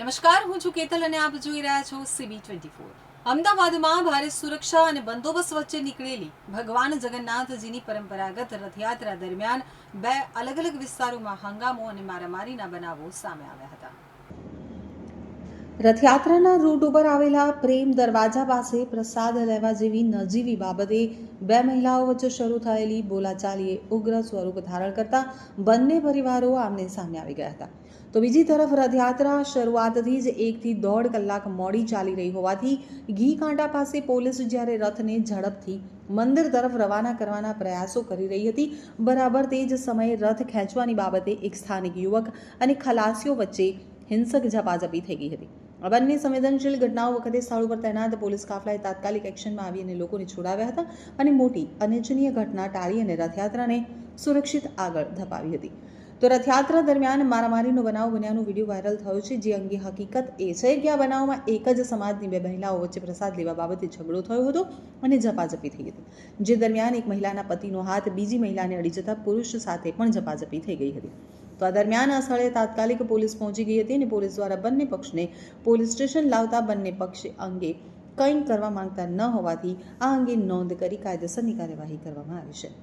નમસ્કાર, હું છું કેતલ અને આપ જોઈ રહ્યા છો CB24। અમદાવાદમાં ભારે સુરક્ષા અને બંદોબસ્ત વચ્ચે નીકળેલી ભગવાન જગન્નાથજીની પરંપરાગત રથયાત્રા દરમિયાન બે અલગ અલગ વિસ્તારોમાં હંગામો અને મારામારીના બનાવો સામે આવ્યા હતા। રથયાત્રાના રૂટ ઉપર આવેલા પ્રેમ દરવાજા પાસે પ્રસાદ લેવા જેવી નજીવી બાબતે બે મહિલાઓ વચ્ચે શરૂ થયેલી બોલાચાલીએ ઉગ્ર સ્વરૂપ ધારણ કરતા બંને પરિવારો આમને સામે આવી ગયા હતા। તો બીજી તરફ રથયાત્રા શરૂઆતથી જ 1 થી 1.5 કલાક મોડી ચાલી રહી હોવાથી ઘી કાંટા પાસે પોલીસ જ્યારે રથને ઝડપથી મંદિર તરફ રવાના કરવાના પ્રયાસો કરી રહી હતી, બરાબર તે જ સમયે રથ ખેંચવાની બાબતે એક સ્થાનિક યુવક અને ખલાસીઓ વચ્ચે હિંસક ઝપાઝપી થઈ ગઈ હતી। આ બંને સંવેદનશીલ ઘટનાઓ વખતે સ્થળ ઉપર તૈનાત પોલીસ કાફલાએ તાત્કાલિક એક્શનમાં આવી અને લોકોને છોડાવ્યા હતા અને મોટી અનિચ્છનીય ઘટના ટાળી અને રથયાત્રાને સુરક્ષિત આગળ ધપાવી હતી। તો રથયાત્રા દરમિયાન મારામારીનો બનાવ બન્યાનો વિડીયો વાયરલ થયો છે, જે અંગે હકીકત એ છે કે આ બનાવમાં એક જ સમાજની બે મહિલાઓ વચ્ચે પ્રસાદ લેવા બાબતે ઝઘડો થયો હતો અને ઝપાઝપી થઈ હતી, જે દરમિયાન એક મહિલાના પતિનો હાથ બીજી મહિલાને અડી જતા પુરુષ સાથે પણ ઝપાઝપી થઈ ગઈ હતી। તો આ દરમિયાન આ સ્થળે તાત્કાલિક પોલીસ પહોંચી ગઈ હતી અને પોલીસ દ્વારા બંને પક્ષને પોલીસ સ્ટેશન લાવતા બંને પક્ષ અંગે કંઈ કરવા માંગતા ન હોવાથી આ અંગે નોંધ કરી કાયદેસરની કાર્યવાહી કરવામાં આવી છે।